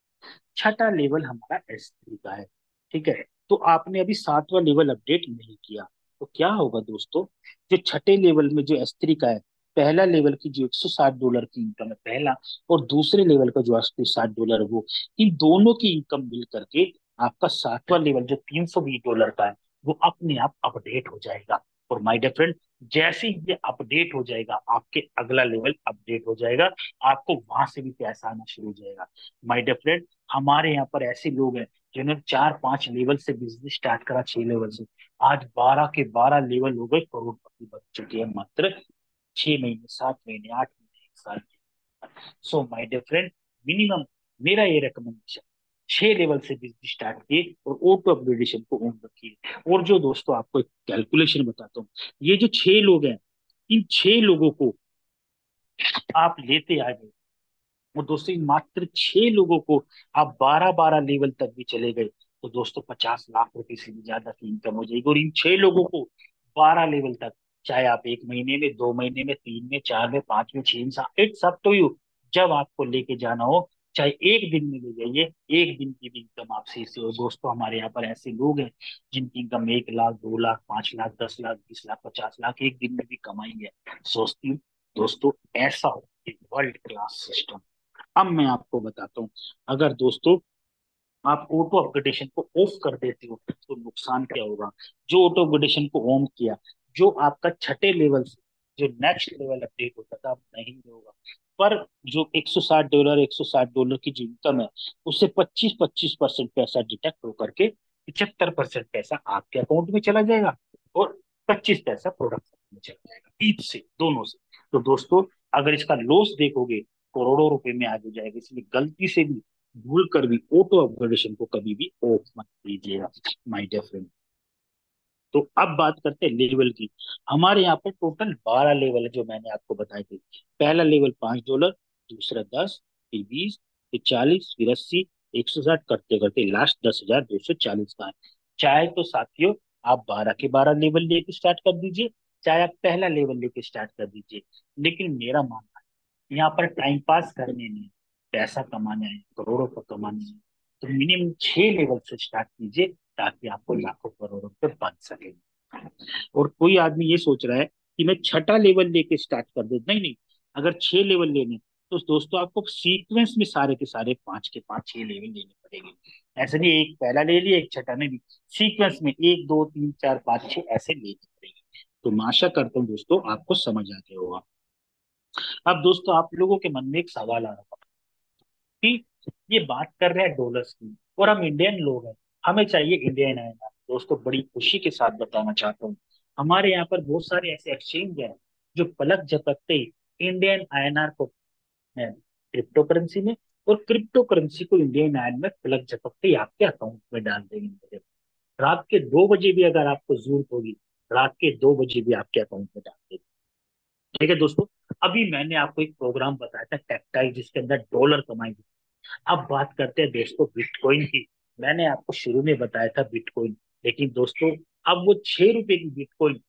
छठा लेवल हमारा S3 का है, ठीक है। तो आपने अभी 7वां लेवल अपडेट नहीं किया, तो क्या होगा दोस्तों, जो छठे लेवल में जो S3 का है, पहला लेवल की जो $160 की इनकम है पहला, और दूसरे लेवल का जो $160 है वो, इन दोनों की इनकम मिल करके आपका 7वां लेवल जो $320 का है, वो अपने आप अपडेट हो जाएगा। और माय डियर फ्रेंड, जैसे ही ये अपडेट हो जाएगा, आपके अगला लेवल अपडेट हो जाएगा, आपको वहां से भी पैसा आना शुरू हो जाएगा। माय डियर फ्रेंड, हमारे यहाँ पर ऐसे लोग हैं जिन्होंने 4 5 लेवल से बिजनेस स्टार्ट करा, 6 लेवल से, आज 12 के 12 लेवल हो गए, करोड़पति बन चुके हैं, मात्र 6 महीने, 7 महीने, 8 महीने, एक साल के। So my dear friend, minimum मेरा ये रिकमेंडेशन, 6 लेवल से बिजनेस स्टार्ट किए और ऑटो अपग्रेडेशन को ऑन रखिए। और जो दोस्तों आपको एक कैलकुलेशन बताता हूँ, ये जो 6 लोग हैं, इन 6 लोगों को आप लेते आ गए, और दोस्तों इन मात्र 6 लोगों को आप 12 12 लेवल तक भी चले गए, तो दोस्तों 50 लाख रुपए से भी ज्यादा की इनकम हो जाएगी। और इन 6 लोगों को 12 लेवल तक, चाहे आप 1 महीने में, 2 महीने में, 3 में, 4 में, 5 में, 6 में, इट्स अप टू यू, जब आपको लेके जाना हो, चाहे एक दिन में ले जाइए, एक दिन की भी इनकम आपसे इससे। और दोस्तों हमारे यहाँ पर ऐसे लोग हैं जिनकी इनकम 1 लाख, 2 लाख, 5 लाख, 10 लाख, 20 लाख, 50 लाख एक दिन में भी कमाई है। सोचती हूँ दोस्तों, ऐसा हो एक वर्ल्ड क्लास सिस्टम। अब मैं आपको बताता हूँ, अगर दोस्तों आप ऑटो अपग्रेडेशन को ऑफ कर देते हो तो नुकसान क्या होगा। जो ऑटो अपग्रेडेशन को ऑन किया, जो आपका छठे लेवल से जो नेक्स्ट लेवल अपडेट होता था, अब नहीं होगा। पर जो $160, $160 की जो इनकम है, उससे 25-25% पैसा डिडक्ट होकर के 75% पैसा आपके अकाउंट में चला जाएगा, और 25 पैसा प्रोडक्ट में चला जाएगा, ईच से, दोनों से। तो दोस्तों अगर इसका लॉस देखोगे, करोड़ों रुपए में आगे जाएगा। इसलिए गलती से भी, भूल कर भी ऑटो अपग्रेडेशन को कभी भी ऑफ मत कीजिएगा माय डियर फ्रेंड। तो अब बात करते हैं लेवल की। हमारे यहाँ पर टोटल 12 लेवल है जो मैंने आपको बताए थे। पहला लेवल $5, दूसरा 10, फिर 20, फिर 40, फिर 80, 160 करते करते लास्ट 10,240 का है। चाहे तो साथियों आप 12 के 12 लेवल लेके स्टार्ट कर दीजिए, चाहे आप पहला लेवल लेके स्टार्ट कर दीजिए। लेकिन मेरा मानना है, यहाँ पर टाइम पास करने नहीं, पैसा कमाना है, करोड़ों का कमाना है, तो मिनिमम 6 लेवल से स्टार्ट कीजिए, ताकि आपको लाखों करोड़ों पे बन सके। और कोई आदमी ये सोच रहा है कि मैं छठा लेवल लेके स्टार्ट कर दे, नहीं नहीं, अगर 6 लेवल लेने, तो दोस्तों आपको सीक्वेंस में सारे के सारे 5 के 5 6 लेवल लेने पड़ेंगे। ऐसे नहीं एक पहला ले लिया एक छठा, नहीं, सीक्वेंस में 1 2 3 4 5 6 ऐसे लेने पड़ेंगे। तो मैं आशा करता हूँ दोस्तों आपको समझ आ गया होगा। अब दोस्तों आप लोगों के मन में एक सवाल आ रहा होगा कि ये बात कर रहे हैं डॉलर्स की, और हम इंडियन लोग हैं, हमें चाहिए इंडियन आईएनआर। दोस्तों बड़ी खुशी के साथ बताना चाहता हूँ, हमारे यहाँ पर बहुत सारे ऐसे एक्सचेंज हैं जो पलक झपकते ही इंडियन आईएनआर को क्रिप्टो करेंसी में, और क्रिप्टो करेंसी को इंडियन आयन में पलक झपकते ही आपके अकाउंट में डाल देंगे। रात के 2 बजे भी अगर आपको जरूरत होगी, रात के 2 बजे भी आपके अकाउंट में डाल देंगे। ठीक है दोस्तों, अभी मैंने आपको एक प्रोग्राम बताया था टेक्टाइल, जिसके अंदर डॉलर कमाई। अब बात करते हैं दोस्तों बिटकॉइन की। मैंने आपको शुरू में बताया था बिटकॉइन, लेकिन दोस्तों अब वो 6 रुपए की बिटकॉइन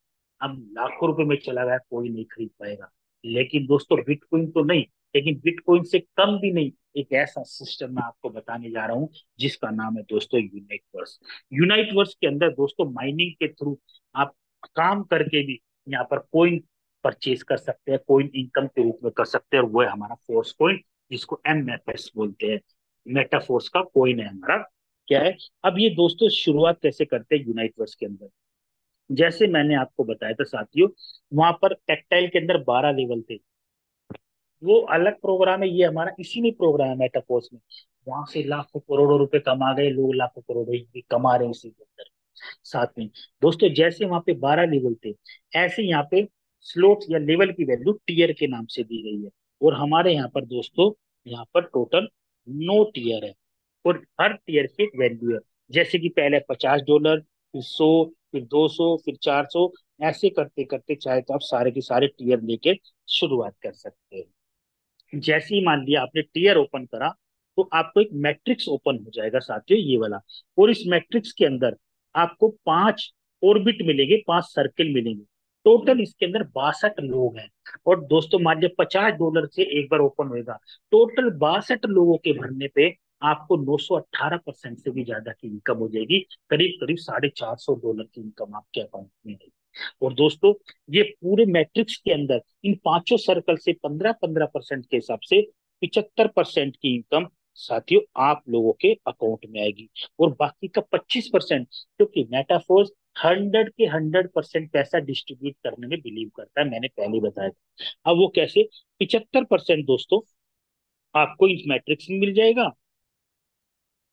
अब लाखों रुपए में चला गया, कोई नहीं खरीद पाएगा। लेकिन दोस्तों बिटकॉइन तो नहीं, लेकिन बिटकॉइन से कम भी नहीं, एक ऐसा सिस्टम मैं आपको बताने जा रहा हूँ जिसका नाम है दोस्तों यूनाइट वर्स। यूनाइट वर्स के अंदर दोस्तों माइनिंग के थ्रू आप काम करके भी यहाँ पर कोइन परचेज कर सकते हैं, कोइन इनकम के रूप में कर सकते हैं, और वो है हमारा फोर्स कोइन, जिसको MFS बोलते हैं। मेटाफोर्स का कोइन है हमारा, क्या है। अब ये दोस्तों शुरुआत कैसे करते हैं यूनाइटवर्स के अंदर, जैसे मैंने आपको बताया था साथियों, वहां पर टेक्टाइल के अंदर 12 लेवल थे। वो अलग प्रोग्राम है, ये हमारा इसी में प्रोग्राम है मेटाफोर्स में। वहां से लाखों करोड़ों रुपए कमा गए लोग, लाखों करोड़ों भी कमा रहे हैं इसी के अंदर। साथ में दोस्तों जैसे वहां पे 12 लेवल थे, ऐसे यहाँ पे स्लोट या लेवल की वैल्यू टीयर के नाम से दी गई है। और हमारे यहाँ पर दोस्तों, यहाँ पर टोटल 9 टीयर है, और हर टीयर की एक वैल्यू है। जैसे कि पहले $50, फिर 100, फिर 200, फिर 400, ऐसे करते करते चाहे तो आप सारे के सारे टीयर लेके शुरुआत कर सकते हैं। जैसे ही मान लिया आपने टीयर ओपन करा, तो आपको एक मैट्रिक्स ओपन हो जाएगा साथियों, ये वाला। और इस मैट्रिक्स के अंदर आपको 5 ऑर्बिट मिलेंगे, 5 सर्किल मिलेंगे। टोटल इसके अंदर 62 लोग हैं। और दोस्तों मान लिया $50 से एक बार ओपन होएगा, टोटल 62 लोगों के भरने पे आपको 918% से भी ज्यादा की इनकम हो जाएगी। करीब करीब $450 की इनकम आपके अकाउंट में है। और दोस्तों ये पूरे मैट्रिक्स के अंदर इन पांचों सर्कल से 15-15% के हिसाब से 75% की इनकम साथियों आप लोगों के अकाउंट में आएगी। और बाकी का 25%, क्योंकि मेटाफोर्स 100 के 100% पैसा डिस्ट्रीब्यूट करने में बिलीव करता है, मैंने पहले बताया था। अब वो कैसे, 75% दोस्तों आपको इस मैट्रिक्स में मिल जाएगा,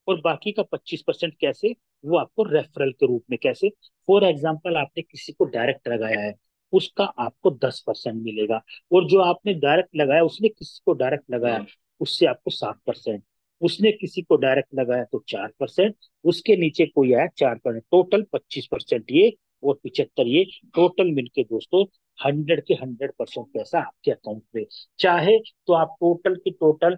और बाकी का 25% कैसे, वो आपको रेफरल के रूप में। कैसे, फॉर एग्जाम्पल आपने किसी को डायरेक्ट लगाया है, उसका आपको 10% मिलेगा। और जो आपने डायरेक्ट लगाया, उसने किसी को डायरेक्ट लगाया, उससे आपको 7%। उसने किसी को डायरेक्ट लगाया तो 4%, उसके नीचे कोई आया 4%, टोटल 25% ये, और 75 ये, टोटल मिलके दोस्तों 100 के 100% पैसा आपके अकाउंट में। चाहे तो आप टोटल की टोटल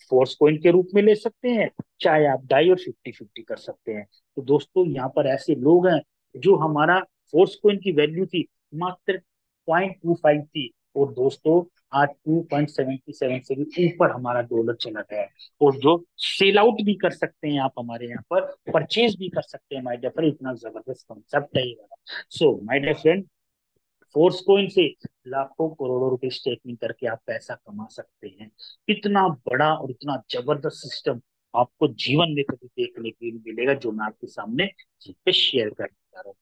फोर्स कॉइन के रूप में ले सकते हैं, चाहे आप डाई और 50-50 कर सकते हैं। तो दोस्तों यहाँ पर ऐसे लोग हैं, जो हमारा फोर्स कॉइन की वैल्यू थी मात्र 0.25 थी, और दोस्तों आज 2.77 से भी ऊपर हमारा डॉलर चला गया है। और जो सेल आउट भी कर सकते हैं आप हमारे यहाँ पर, परचेज भी कर सकते हैं माय डियर फ्रेंड, इतना जबरदस्त कंसेप्ट है ये वाला। So my dear friend, force coin से लाखों करोड़ों रुपए स्टेकिंग करके आप पैसा कमा सकते हैं। इतना बड़ा और इतना जबरदस्त सिस्टम आपको जीवन में कभी देखने के लिए मिलेगा, जो मैं आपके सामने पे शेयर करने जा रहा हूँ।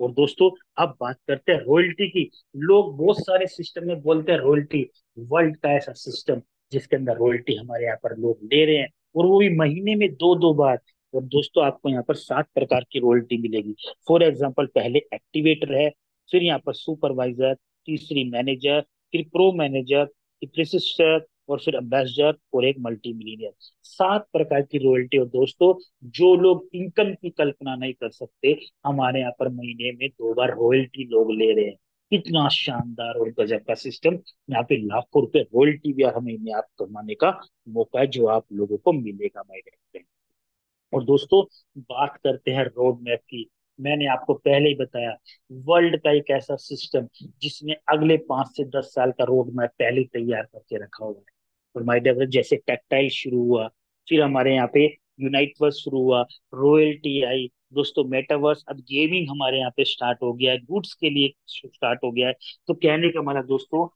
और दोस्तों, अब बात करते हैं रॉयल्टी की। लोग बहुत सारे सिस्टम में बोलते हैं रॉयल्टी, वर्ल्ड का ऐसा सिस्टम जिसके अंदर रॉयल्टी हमारे यहाँ पर लोग ले रहे हैं, और वो भी महीने में दो दो बार। और दोस्तों, आपको यहाँ पर 7 प्रकार की रॉयल्टी मिलेगी। फॉर एग्जाम्पल, पहले एक्टिवेटर है, फिर यहाँ पर सुपरवाइजर, तीसरी मैनेजर, फिर प्रो मैनेजर, फिर प्रिसिस्टर, और फिर एम्बेसडर, और एक मल्टी मिलीनियर। 7 प्रकार की रॉयल्टी। और दोस्तों, जो लोग इनकम की कल्पना नहीं कर सकते, हमारे यहाँ पर महीने में 2 बार रॉयल्टी लोग ले रहे हैं। कितना शानदार और गजब का सिस्टम। यहाँ पे लाखों रुपए रॉयल्टी भी हर महीने आप कमाने का मौका है, जो आप लोगों को मिलेगा माय फ्रेंड। और दोस्तों, बात करते हैं रोड मैप की। मैंने आपको पहले ही बताया, वर्ल्ड का एक ऐसा सिस्टम जिसने अगले 5 से 10 साल का रोड मैप पहले ही तैयार करके रखा हुआ है। और माय डियर, जैसे टेक्टाइल शुरू हुआ, फिर हमारे यहाँ पे यूनाइटवर्स शुरू हुआ, रॉयल्टी आई, दोस्तों मेटावर्स, अब गेमिंग हमारे यहाँ पे स्टार्ट हो गया है, गुड्स के लिए स्टार्ट हो गया है। तो कहने का मतलब दोस्तों,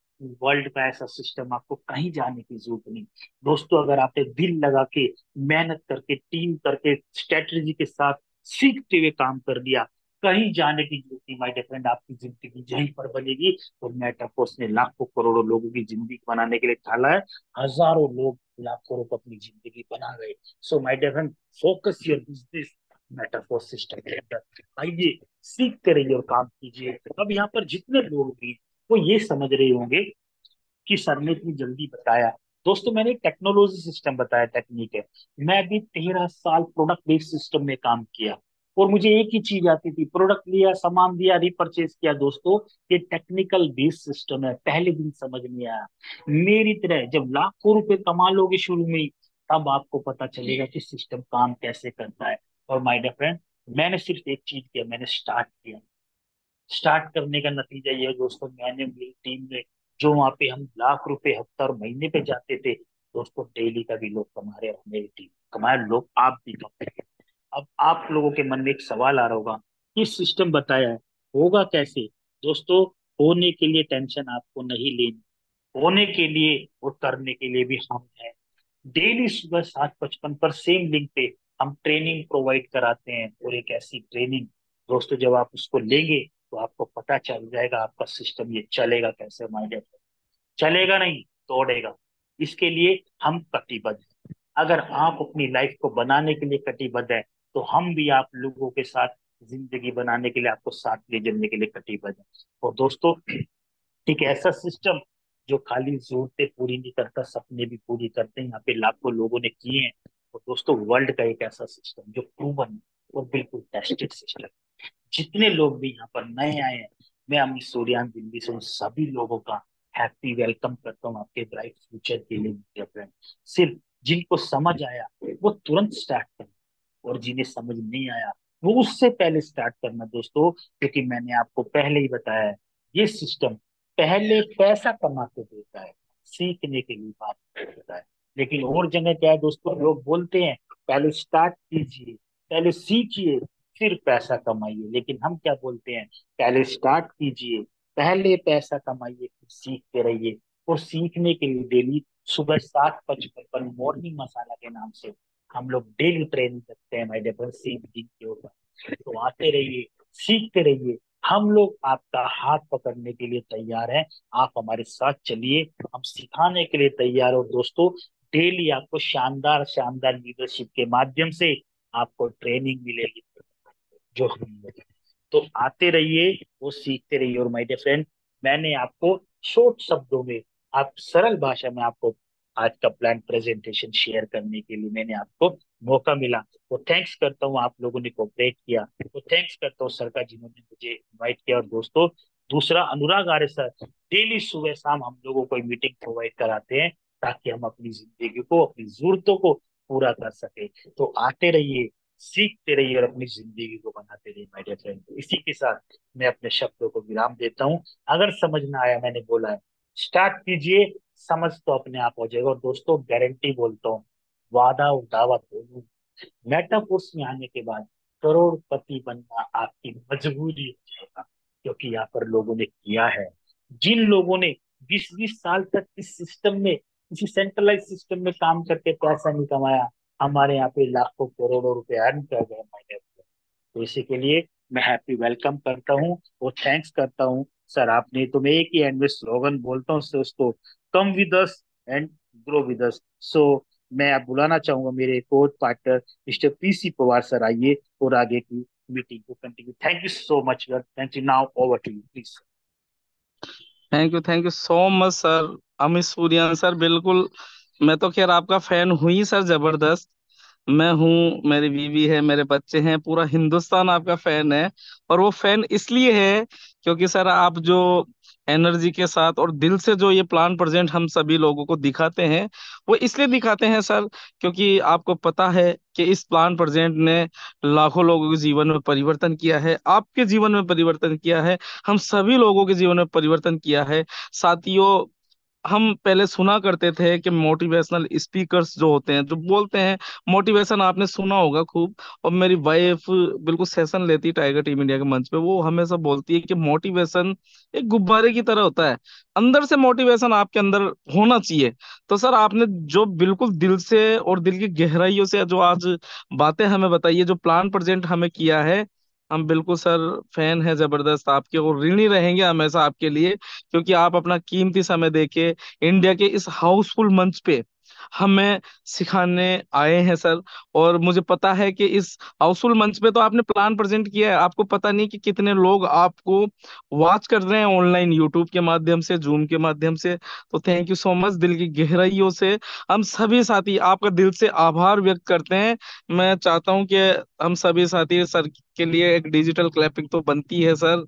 वर्ल्ड का ऐसा सिस्टम, आपको कहीं जाने की जरूरत नहीं। दोस्तों, अगर आपने दिल लगा के, मेहनत करके, टीम करके, स्ट्रेटजी के साथ सीखते हुए काम कर दिया, कहीं जाने की जरूरत नहीं माय फ्रेंड, आपकी जिंदगी यहीं पर बनेगी। और मेटाफोर्स ने लाखों करोड़ों लोगों की जिंदगी बनाने के लिए ठाला है। हजारों लोग लाखों रुपए अपनी जिंदगी बना गए। So my dear friend, focus your business Metaforce system के अंदर। आइए, सीखते रहिए और काम कीजिए। अब यहाँ पर जितने लोग भी, वो ये समझ रहे होंगे कि सर ने इतनी जल्दी बताया। दोस्तों, मैंने एक टेक्नोलॉजी सिस्टम बताया, टेक्निक है। मैं भी 13 साल प्रोडक्ट बेस्ड सिस्टम में काम किया, और मुझे एक ही चीज आती थी, प्रोडक्ट लिया, सामान दिया, रिपर्चेज किया। दोस्तों, ये टेक्निकल बेस्ड सिस्टम है, पहले दिन समझ नहीं आया। मेरी तरह जब लाखों रुपए कमा लोगे शुरू में ही, तब आपको पता चलेगा कि सिस्टम काम कैसे करता है। और माय डियर फ्रेंड, मैंने सिर्फ एक चीज किया, मैंने स्टार्ट किया। स्टार्ट करने का नतीजा ये है दोस्तों, मैंने मेरी टीम में, जो वहां पे हम लाख रुपए हफ्ता और महीने पे जाते थे, दोस्तों डेली का भी लोग कमा रहे हैं, और मेरी टीम कमाए, लोग आप भी कमाए। अब आप लोगों के मन में एक सवाल आ रहा होगा कि सिस्टम बताया है, होगा कैसे? दोस्तों, होने के लिए टेंशन आपको नहीं लेनी, होने के लिए और करने के लिए भी हम हैं। डेली सुबह 7:55 पर सेम लिंक पे हम ट्रेनिंग प्रोवाइड कराते हैं, और एक ऐसी ट्रेनिंग दोस्तों, जब आप उसको लेंगे तो आपको पता चल जाएगा आपका सिस्टम ये चलेगा कैसे। माइंड चलेगा नहीं, तोड़ेगा। इसके लिए हम कटिबद्ध हैं। अगर आप अपनी लाइफ को बनाने के लिए कटिबद्ध है, तो हम भी आप लोगों के साथ जिंदगी बनाने के लिए, आपको साथ ले चलने के लिए कटिबद्ध है। और दोस्तों, एक ऐसा सिस्टम जो खाली जरूरतें पूरी नहीं करता, सपने भी पूरी करते हैं, यहाँ पे लाखों लोगों ने किए हैं। और दोस्तों, वर्ल्ड का एक ऐसा सिस्टम जो प्रूवन और बिल्कुल टेस्टेड सिस्टम। जितने लोग भी यहाँ पर नए आए हैं, मैं अपनी सूर्यान दिल्ली से उन सभी लोगों का हैप्पी वेलकम करता हूँ आपके ब्राइट फ्यूचर के लिए मेरे फ्रेंड। सिर्फ जिनको समझ आया वो तुरंत स्टार्ट करें, और जिन्हें समझ नहीं आया वो उससे पहले स्टार्ट करना दोस्तों, क्योंकि मैंने आपको पहले ही बताया है, ये सिस्टम पहले पैसा कमा के देता है, सीखने के लिए बात करता है। लेकिन और जगह क्या है दोस्तों, लोग बोलते हैं पहले स्टार्ट कीजिए, पहले सीखिए, फिर पैसा कमाइए। लेकिन हम क्या बोलते हैं, पहले स्टार्ट कीजिए, पहले पैसा कमाइए, फिर सीखते रहिए। और सीखने के लिए डेली सुबह 7:55 पर मॉर्निंग मसाला के नाम से हम लोग डेली ट्रेनिंग करते हैं माय डियर, सीखने के ऊपर। तो आते रहिए, सीखते रहिए। हम लोग आपका हाथ पकड़ने के लिए तैयार हैं, आप हमारे साथ चलिए, हम सिखाने के लिए तैयार हो दोस्तों। डेली आपको शानदार शानदार लीडरशिप के माध्यम से आपको ट्रेनिंग मिलेगी, जो हम लोग। तो आते रहिए, वो सीखते रहिए। और माय डियर फ्रेंड, मैंने आपको शॉर्ट शब्दों में, आप सरल भाषा में आपको आज का प्लान प्रेजेंटेशन शेयर करने के लिए मैंने आपको मौका मिला। तो थैंक्स करता हूँ आप लोगों ने कोऑपरेट किया, तो थैंक्स करता हूँ सर का, जिन्होंने मुझे इनवाइट किया। और दोस्तों, दूसरा, अनुराग आर्य सर डेली सुबह शाम हम लोगों को मीटिंग प्रोवाइड कराते हैं, ताकि हम अपनी जिंदगी को, अपनी जरूरतों को पूरा कर सके। तो आते रहिए, सीखते रहिए, और अपनी जिंदगी को बनाते रहिए माय डियर फ्रेंड। इसी के साथ मैं अपने शब्दों को विराम देता हूँ। अगर समझ में आया मैंने बोला है, स्टार्ट कीजिए, समझ तो अपने आप हो जाएगा। और दोस्तों गारंटी बोलता हूँ, वादा और दावा दोनों, मेटाफोर्स में आने के बाद करोड़पति बनना आपकी मजबूरी हो जाएगा। क्योंकि यहाँ पर लोगों ने किया है, जिन लोगों ने 20-20 साल तक इस सिस्टम में, इसी सेंट्रलाइज सिस्टम में काम करके पैसा नहीं कमाया, हमारे यहाँ पे लाखों करोड़ों रुपए अर्न कर गए महीने में। तो इसी के लिए मैं हैप्पी वेलकम करता हूँ और थैंक्स करता हूँ सर। आपने तो, मैं एक ही एंड में स्लोगन बोलता हूँ दोस्तों, come with us and grow with us. So मैं आप बुलाना चाहूंगा मेरे coach partner mister PC Pawar sir, आइए और आगे की मीटिंग को continue. Thank you so much sir, thank you. Now over to you please. Thank you so much sir. Amit Suryan sir, बिल्कुल। मैं तो खैर आपका फैन हुई सर, जबरदस्त। मैं हूँ, मेरी बीवी है, मेरे बच्चे हैं, पूरा हिंदुस्तान आपका फैन है। और वो फैन इसलिए है क्योंकि सर आप जो एनर्जी के साथ और दिल से जो ये प्लान प्रेजेंट हम सभी लोगों को दिखाते हैं, वो इसलिए दिखाते हैं सर क्योंकि आपको पता है कि इस प्लान प्रेजेंट ने लाखों लोगों के जीवन में परिवर्तन किया है, आपके जीवन में परिवर्तन किया है, हम सभी लोगों के जीवन में परिवर्तन किया है साथियों। हम पहले सुना करते थे कि मोटिवेशनल स्पीकर्स जो होते हैं, जो बोलते हैं मोटिवेशन, आपने सुना होगा खूब। और मेरी वाइफ बिल्कुल सेशन लेती है टाइगर टीम इंडिया के मंच पे, वो हमेशा बोलती है कि मोटिवेशन एक गुब्बारे की तरह होता है, अंदर से मोटिवेशन आपके अंदर होना चाहिए। तो सर आपने जो बिल्कुल दिल से और दिल की गहराइयों से जो आज बातें हमें बताई है, जो प्लान प्रेजेंट हमें किया है, हम बिल्कुल सर फैन है जबरदस्त आपके, और ऋणी रहेंगे हमेशा आपके लिए। क्योंकि आप अपना कीमती समय देके इंडिया के इस हाउसफुल मंच पे हमें सिखाने आए हैं सर। और मुझे पता है कि इस हाउसफुल मंच पे तो आपने प्लान प्रेजेंट किया है, आपको पता नहीं कि कितने लोग आपको वॉच कर रहे हैं ऑनलाइन, यूट्यूब के माध्यम से, जूम के माध्यम से। तो थैंक यू सो मच, दिल की गहराइयों से हम सभी साथी आपका दिल से आभार व्यक्त करते हैं। मैं चाहता हूं कि हम सभी साथी सर के लिए एक डिजिटल क्लैपिंग तो बनती है सर,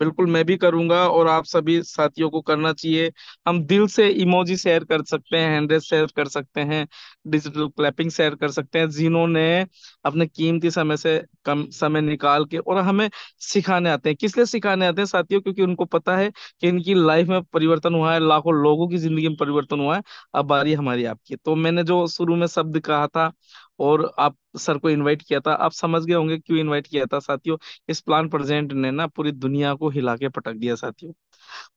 बिल्कुल मैं भी करूंगा और आप सभी साथियों को करना चाहिए। हम दिल से इमोजी शेयर कर सकते हैं, हैंड रेस शेयर कर सकते हैं, डिजिटल क्लैपिंग शेयर कर सकते हैं, जिन्होंने अपने कीमती समय से कम समय निकाल के और हमें सिखाने आते हैं। किस लिए सिखाने आते हैं साथियों? क्योंकि उनको पता है कि इनकी लाइफ में परिवर्तन हुआ है, लाखों लोगों की जिंदगी में परिवर्तन हुआ है। अब बारी हमारी आपकी। तो मैंने जो शुरू में शब्द कहा था और आप सर को इनवाइट किया था, आप समझ गए होंगे क्यों इनवाइट किया था साथियों। इस प्लान प्रेजेंट ने ना पूरी दुनिया को हिला के पटक दिया साथियों।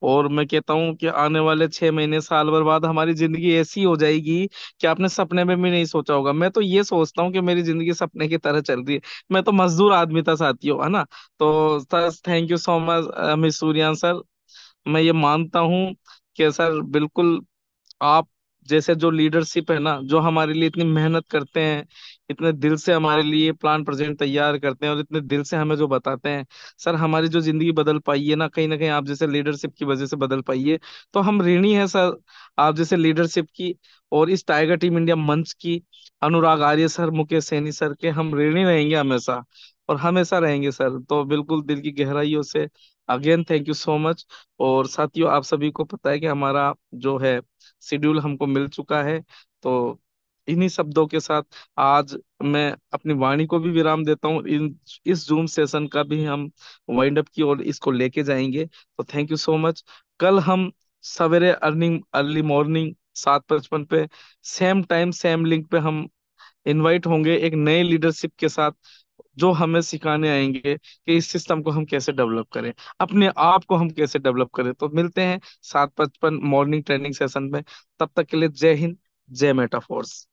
और मैं कहता हूँ कि आने वाले 6 महीने, साल भर बाद हमारी जिंदगी ऐसी हो जाएगी कि आपने सपने में भी नहीं सोचा होगा। मैं तो ये सोचता हूँ कि मेरी जिंदगी सपने की तरह चल रही है। मैं तो मजदूर आदमी था साथियों, है ना। तो sir thank you so much Amit Suryan sir. मैं ये मानता हूँ कि सर बिल्कुल आप जैसे जो लीडरशिप है ना, जो हमारे लिए इतनी मेहनत करते हैं, इतने दिल से हमारे लिए प्लान प्रेजेंट तैयार करते हैं और इतने दिल से हमें जो बताते हैं, सर हमारी जो जिंदगी बदल पाई है ना कहीं आप जैसे लीडरशिप की वजह से बदल पाई है। तो हम ऋणी हैं सर आप जैसे लीडरशिप की, और इस टाइगर टीम इंडिया मंच की, अनुराग आर्य सर, मुकेश सैनी सर के हम ऋणी रहेंगे हमेशा, और हमेशा रहेंगे सर। तो बिल्कुल दिल की गहराइयों से again thank you so much. और साथियों आप सभी को पता है कि हमारा जो है शेड्यूल हमको मिल चुका है। तो इन्हीं शब्दों के साथ आज मैं अपनी वाणी को भी विराम देता हूँ। इस जूम सेशन का भी हम वाइंड अप की और इसको लेके जाएंगे। तो थैंक यू सो मच। कल हम सवेरे अर्ली मॉर्निंग 7:55 पे सेम टाइम सेम लिंक पे हम इनवाइट होंगे एक नए लीडरशिप के साथ, जो हमें सिखाने आएंगे कि इस सिस्टम को हम कैसे डेवलप करें, अपने आप को हम कैसे डेवलप करें। तो मिलते हैं 7:55 मॉर्निंग ट्रेनिंग सेशन में। तब तक के लिए जय हिंद, जय मेटाफोर्स।